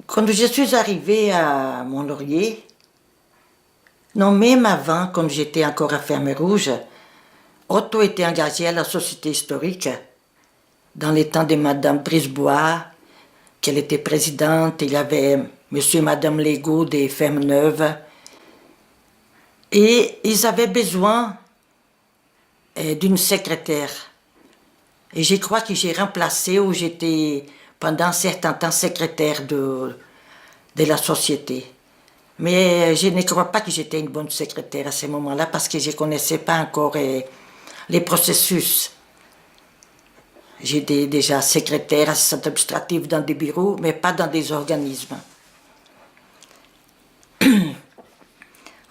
Quand je suis arrivée à Mont-Laurier, non, même avant, quand j'étais encore à Ferme Rouge, Otto était engagé à la Société historique dans les temps de Madame Brisebois, qu'elle était présidente. Il y avait Monsieur et Madame Legault des Fermes Neuves. Et ils avaient besoin d'une secrétaire. Et je crois que j'ai remplacé, ou j'étais pendant un certain temps secrétaire de la société. Mais je ne crois pas que j'étais une bonne secrétaire à ce moment-là parce que je ne connaissais pas encore les processus. J'étais déjà secrétaire, assistante administrative dans des bureaux, mais pas dans des organismes.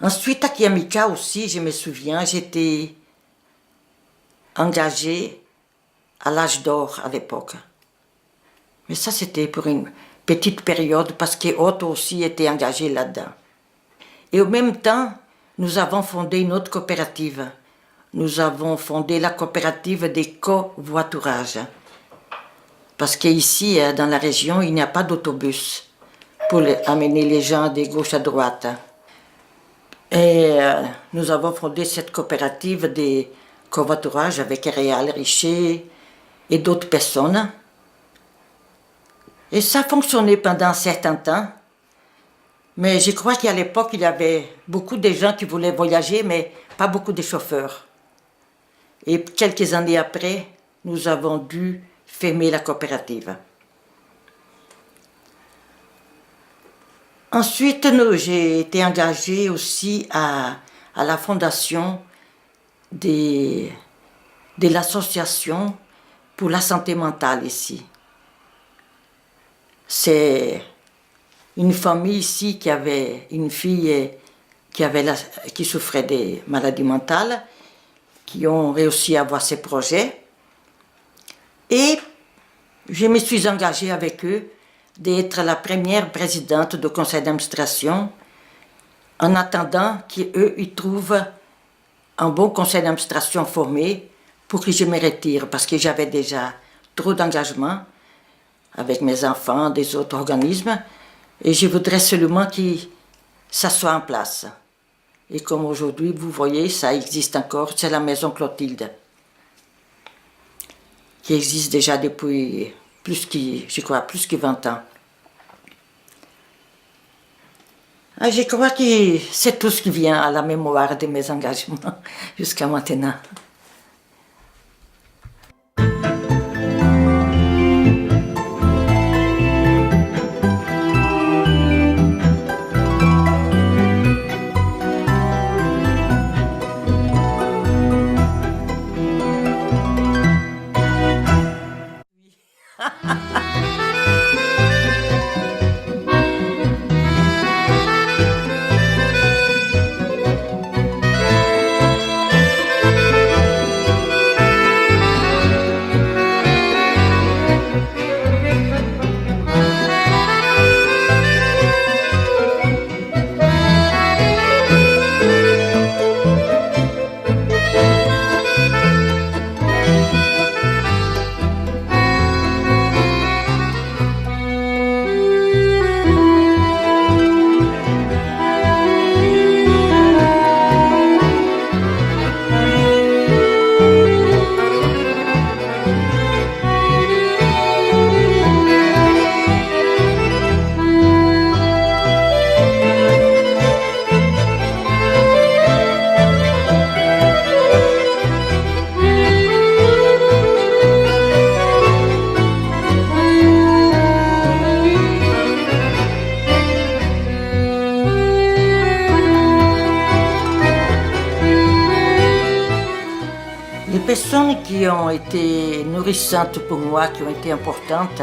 Ensuite, à Kiamika aussi, je me souviens, j'étais engagée à l'âge d'or à l'époque. Mais ça, c'était pour une petite période parce que Otto aussi était engagé là-dedans. Et au même temps, nous avons fondé une autre coopérative. Nous avons fondé la coopérative des covoiturages. Parce qu'ici, dans la région, il n'y a pas d'autobus pour amener les gens de gauche à droite. Et nous avons fondé cette coopérative des covoiturages avec Réal Richer et d'autres personnes. Et ça fonctionnait pendant un certain temps. Mais je crois qu'à l'époque, il y avait beaucoup de gens qui voulaient voyager, mais pas beaucoup de chauffeurs. Et quelques années après, nous avons dû fermer la coopérative. Ensuite, j'ai été engagée aussi à la fondation de l'association pour la santé mentale ici. C'est une famille ici qui avait une fille qui souffrait de maladies mentales, qui ont réussi à avoir ces projets. Et je me suis engagée avec eux d'être la première présidente du conseil d'administration en attendant qu'eux ils trouvent un bon conseil d'administration formé pour que je me retire parce que j'avais déjà trop d'engagement avec mes enfants, des autres organismes, et je voudrais seulement que ça soit en place. Et comme aujourd'hui, vous voyez, ça existe encore, c'est la maison Clotilde, qui existe déjà depuis plus que 20 ans. Je crois que c'est tout ce qui vient à la mémoire de mes engagements jusqu'à maintenant. Les personnes qui ont été nourrissantes pour moi, qui ont été importantes,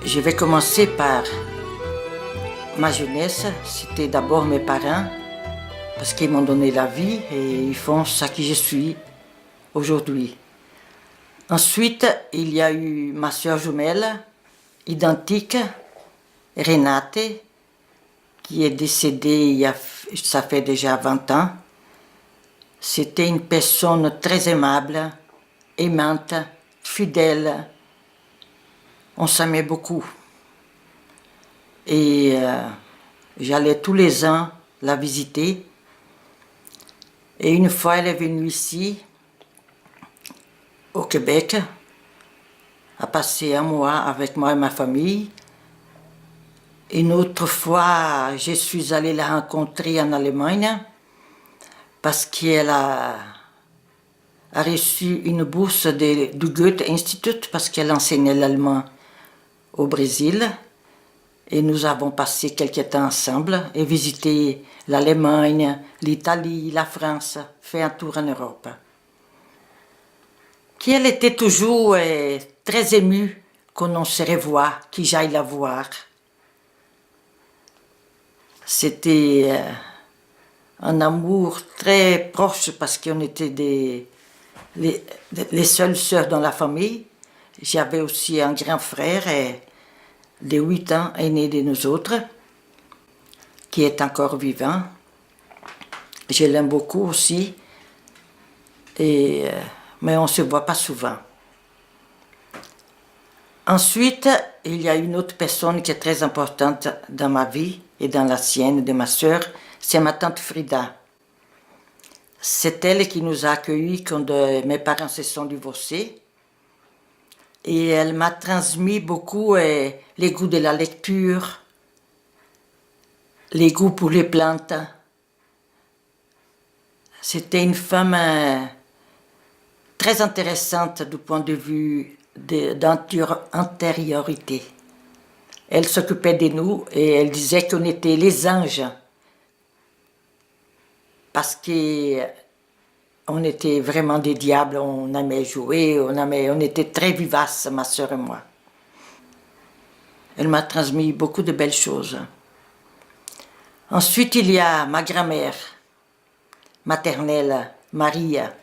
je vais commencer par ma jeunesse. C'était d'abord mes parents, parce qu'ils m'ont donné la vie et ils font ce que je suis aujourd'hui. Ensuite, il y a eu ma soeur jumelle, identique, Renate, qui est décédée ça fait déjà 20 ans. C'était une personne très aimable, aimante, fidèle. On s'aimait beaucoup. Et j'allais tous les ans la visiter. Et une fois, elle est venue ici, au Québec, a passé un mois avec moi et ma famille. Une autre fois, je suis allée la rencontrer en Allemagne parce qu'elle a reçu une bourse du Goethe Institut parce qu'elle enseignait l'allemand au Brésil. Et nous avons passé quelques temps ensemble et visité l'Allemagne, l'Italie, la France, fait un tour en Europe. Qu'elle était toujours très émue qu'on se revoie, que j'aille la voir. C'était un amour très proche parce qu'on était les seules sœurs dans la famille. J'avais aussi un grand frère de 8 ans aîné de nous autres, qui est encore vivant. Je l'aime beaucoup aussi, mais on ne se voit pas souvent. Ensuite, il y a une autre personne qui est très importante dans ma vie et dans la sienne de ma sœur, c'est ma tante Frida. C'est elle qui nous a accueillis quand mes parents se sont divorcés. Et elle m'a transmis beaucoup les goûts de la lecture, les goûts pour les plantes. C'était une femme très intéressante du point de vue d'antériorité. Elle s'occupait de nous et elle disait qu'on était les anges. Parce qu'on était vraiment des diables, on aimait jouer, on était très vivaces, ma sœur et moi. Elle m'a transmis beaucoup de belles choses. Ensuite, il y a ma grand-mère maternelle, Maria.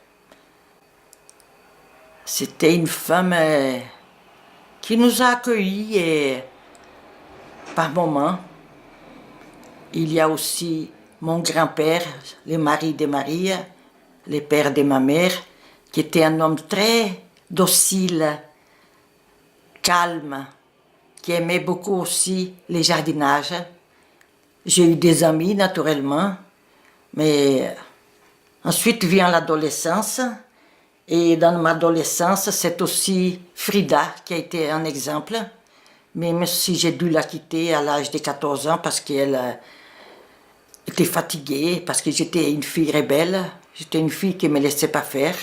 C'était une femme qui nous a accueillis et par moments. Il y a aussi mon grand-père, le mari de Maria, le père de ma mère, qui était un homme très docile, calme, qui aimait beaucoup aussi les jardinages. J'ai eu des amis, naturellement, mais ensuite vient l'adolescence. Et dans ma adolescence, c'est aussi Frida qui a été un exemple, même si j'ai dû la quitter à l'âge de 14 ans parce qu'elle était fatiguée, parce que j'étais une fille rebelle, j'étais une fille qui ne me laissait pas faire.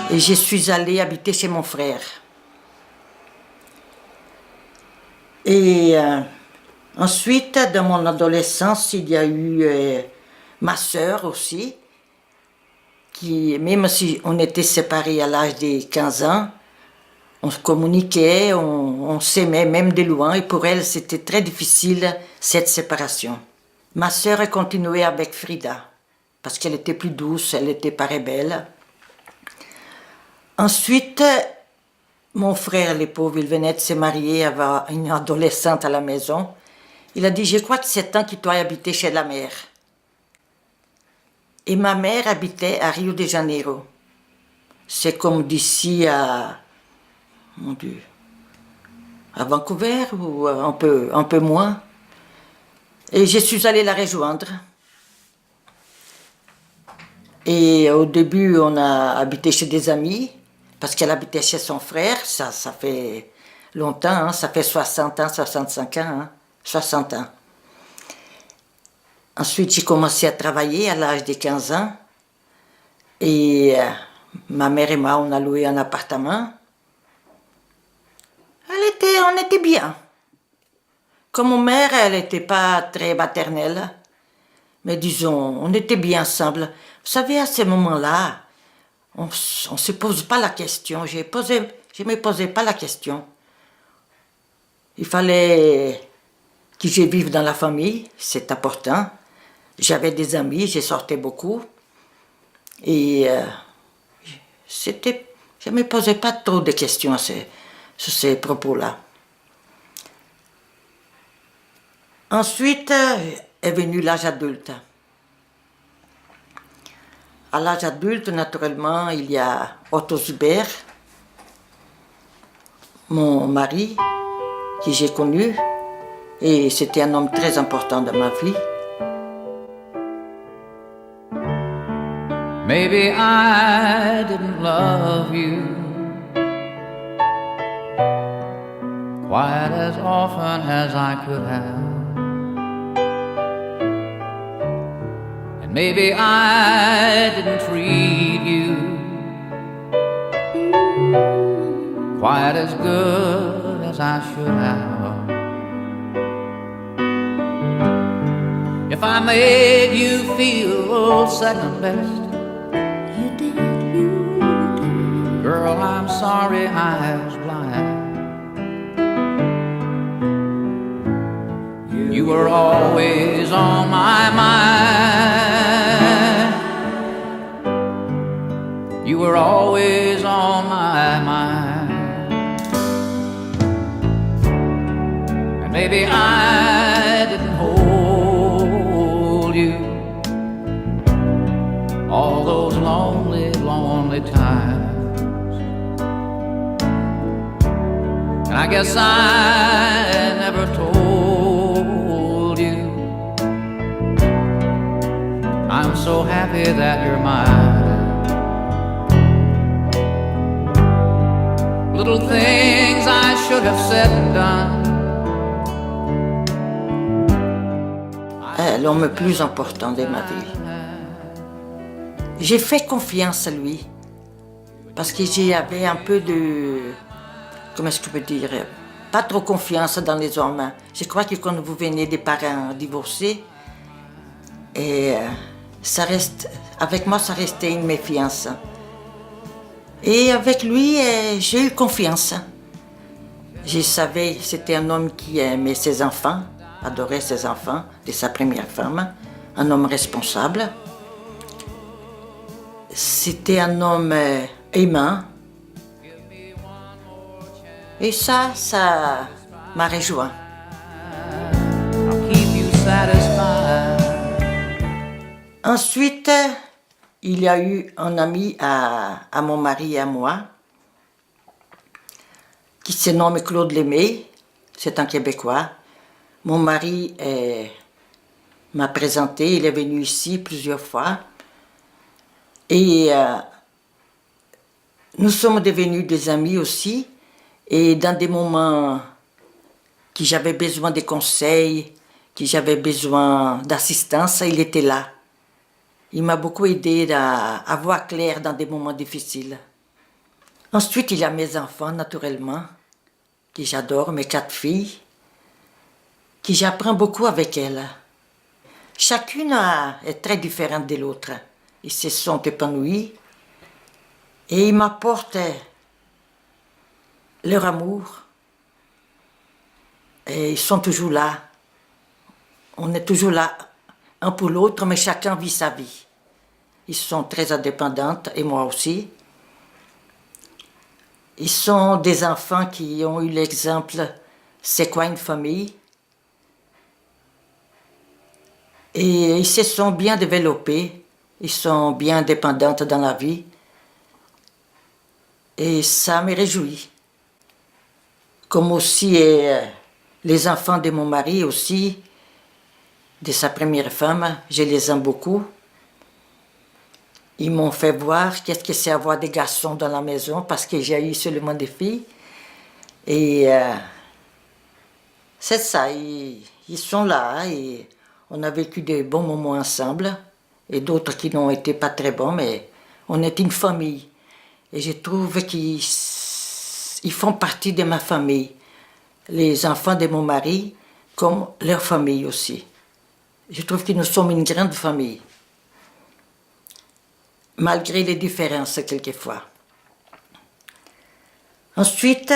Et je suis allée habiter chez mon frère. Et ensuite, dans mon adolescence, il y a eu ma sœur aussi, qui, même si on était séparés à l'âge de 15 ans, on se communiquait, on s'aimait même de loin, et pour elle, c'était très difficile, cette séparation. Ma sœur a continué avec Frida, parce qu'elle était plus douce, elle n'était pas rebelle. Ensuite, mon frère, le pauvre, il venait de se marier, avoir une adolescente à la maison. Il a dit, je crois que c'est temps qu'il doit habiter chez la mère. Et ma mère habitait à Rio de Janeiro. C'est comme d'ici à, mon Dieu, à Vancouver ou un peu moins. Et je suis allée la rejoindre. Et au début, on a habité chez des amis, parce qu'elle habitait chez son frère, ça fait longtemps, hein, ça fait 60 ans, 65 ans, hein, 60 ans. Ensuite, j'ai commencé à travailler à l'âge de 15 ans, et ma mère et moi, on a loué un appartement. On était bien. Comme mère, elle n'était pas très maternelle, mais disons, on était bien ensemble. Vous savez, à ce moment-là, on ne se pose pas la question. Je ne me posais pas la question. Il fallait que je vive dans la famille, c'est important. J'avais des amis, je sortais beaucoup. Et je ne me posais pas trop de questions sur ces propos-là. Ensuite est venu l'âge adulte. À l'âge adulte, naturellement, il y a Otto Zuber, mon mari, que j'ai connu, et c'était un homme très important dans ma vie. Maybe I didn't love you quite as often as I could have. And maybe I didn't treat you quite as good as I should have. If I made you feel second best, girl, I'm sorry I was blind. You were always on my mind. You were always on my mind. And maybe I didn't hold you all those lonely, lonely times. And I guess I never told you I'm so happy that you're mine. Little things I should have said and done. L'homme plus important de ma vie. J'ai fait confiance à lui parce que j'avais un peu de... Comment est-ce que je peux dire? Pas trop confiance dans les hommes. Je crois que quand vous venez des parents divorcés, et ça reste, avec moi, ça restait une méfiance. Et avec lui, j'ai eu confiance. Je savais, c'était un homme qui aimait ses enfants, adorait ses enfants, de sa première femme, un homme responsable. C'était un homme aimant. Et ça m'a rejoint. Ensuite, il y a eu un ami à mon mari et à moi, qui se nomme Claude Lemay, c'est un Québécois. Mon mari m'a présenté, il est venu ici plusieurs fois. Et nous sommes devenus des amis aussi. Et dans des moments que j'avais besoin de conseils, que j'avais besoin d'assistance, il était là. Il m'a beaucoup aidé à voir clair dans des moments difficiles. Ensuite, il y a mes enfants, naturellement, que j'adore, mes 4 filles, que j'apprends beaucoup avec elles. Chacune est très différente de l'autre. Ils se sont épanouis et ils m'apportent leur amour. Et ils sont toujours là. On est toujours là, un pour l'autre, mais chacun vit sa vie. Ils sont très indépendantes, et moi aussi. Ils sont des enfants qui ont eu l'exemple, c'est quoi une famille. Et ils se sont bien développés, ils sont bien indépendantes dans la vie. Et ça me réjouit. Comme aussi les enfants de mon mari aussi, de sa première femme, je les aime beaucoup. Ils m'ont fait voir qu'est-ce que c'est avoir des garçons dans la maison, parce que j'ai eu seulement des filles. Et c'est ça, ils sont là et on a vécu de bons moments ensemble, et d'autres qui n'ont été pas très bons, mais on est une famille. Et je trouve qu'ils font partie de ma famille, les enfants de mon mari, comme leur famille aussi. Je trouve que nous sommes une grande famille. malgré les différences quelquefois. Ensuite,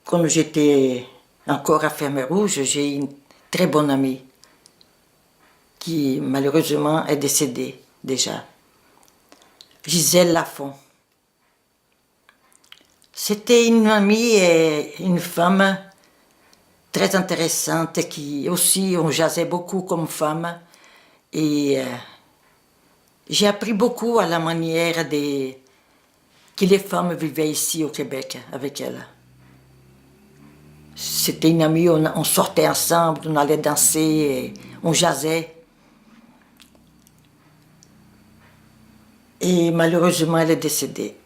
quand j'étais encore à Ferme Rouge, j'ai une très bonne amie qui malheureusement est décédée déjà. Gisèle Lafont. C'était une amie et une femme très intéressante qui aussi, on jasait beaucoup comme femme. Et j'ai appris beaucoup à la manière que les femmes vivaient ici au Québec avec elle. C'était une amie, on sortait ensemble, on allait danser, on jasait. Et malheureusement, elle est décédée.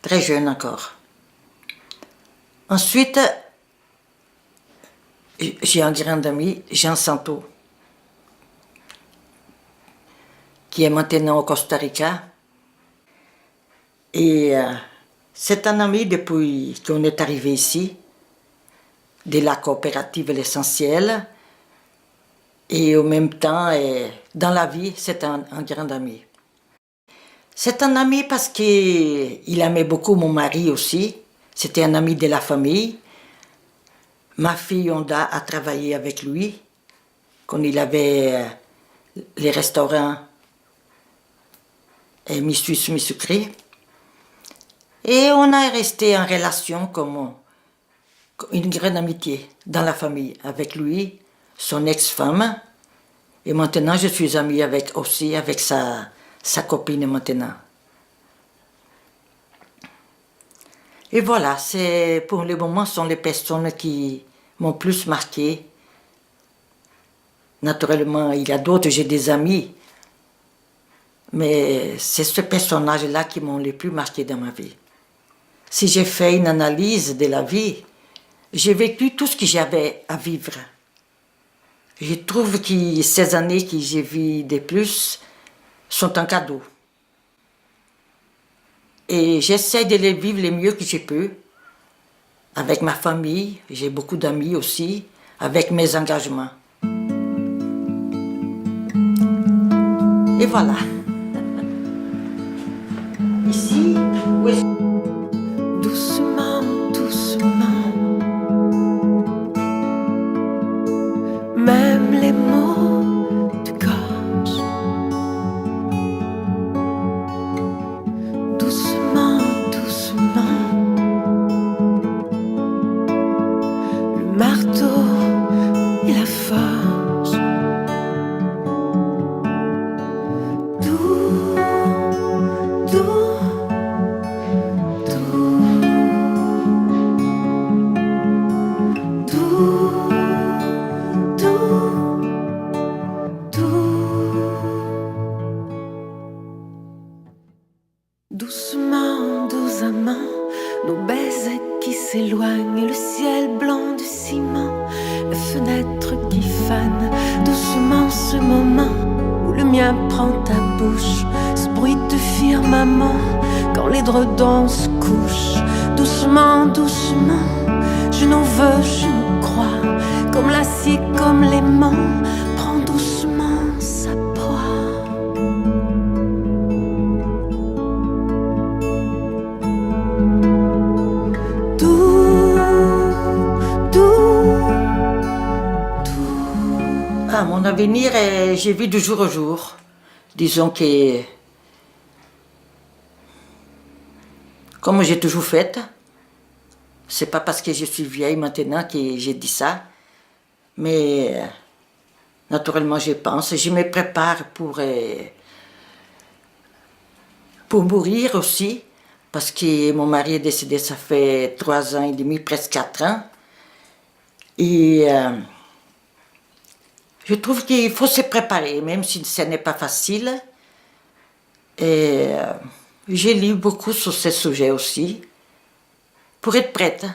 Très jeune encore. Ensuite, j'ai un grand ami, Jean Santo, qui est maintenant au Costa Rica. Et c'est un ami depuis qu'on est arrivé ici, de la coopérative L'Essentiel. Et en même temps, dans la vie, c'est un grand ami. C'est un ami parce qu'il aimait beaucoup mon mari aussi. C'était un ami de la famille. Ma fille Onda a travaillé avec lui quand il avait les restaurants Mi Suisse, Mi Sucré. Et on est resté en relation comme une grande amitié dans la famille avec lui, son ex-femme. Et maintenant, je suis amie aussi avec sa copine maintenant. Et voilà, pour le moment, ce sont les personnes qui m'ont plus marqué. Naturellement, il y a d'autres, j'ai des amis, mais c'est ce personnage-là qui m'ont le plus marqué dans ma vie. Si j'ai fait une analyse de la vie, j'ai vécu tout ce que j'avais à vivre. Je trouve que ces années que j'ai vues de plus sont un cadeau. Et j'essaie de les vivre le mieux que je peux, avec ma famille, j'ai beaucoup d'amis aussi, avec mes engagements. Et voilà. Ici, oui. Doucement, doucement, même les mots de gorge. Doucement, doucement, le marteau et la forge. Doux, doux, doux, doux, doux, doux. Doucement, doux amants, nos baisers qui s'éloignent, le ciel blanc du ciment, la fenêtre qui fane. Doucement, ce moment où le mien prend ta bouche, ce bruit de firmament quand l'édredon se couche. Doucement, doucement, je n'en veux, je ne crois, comme l'acier, comme l'aimant, prend doucement sa proie. Doux, doux, doux. Ah, mon avenir, j'ai vu de jour au jour. Disons que, comme j'ai toujours fait, c'est pas parce que je suis vieille maintenant que j'ai dit ça, mais naturellement je pense, je me prépare pour mourir aussi, parce que mon mari est décédé, ça fait 3 ans et demi, presque 4 ans. Et je trouve qu'il faut se préparer, même si ce n'est pas facile. Et j'ai lu beaucoup sur ce sujet aussi, pour être prête.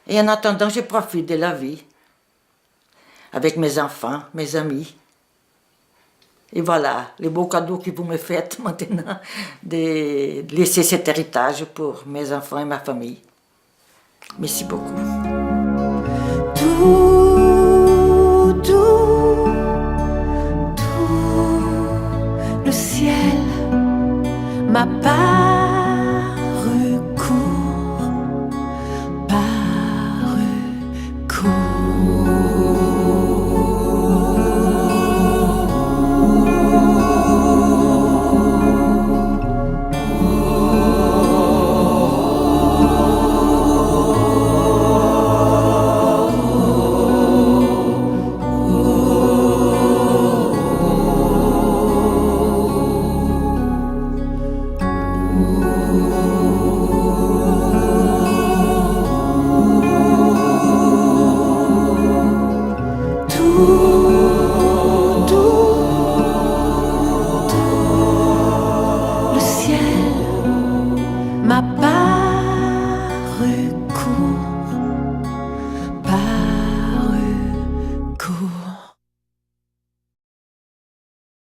Et en attendant, je profite de la vie, avec mes enfants, mes amis. Et voilà, le beau cadeau que vous me faites maintenant, de laisser cet héritage pour mes enfants et ma famille. Merci beaucoup. Doux, doux, doux, le ciel m'a pas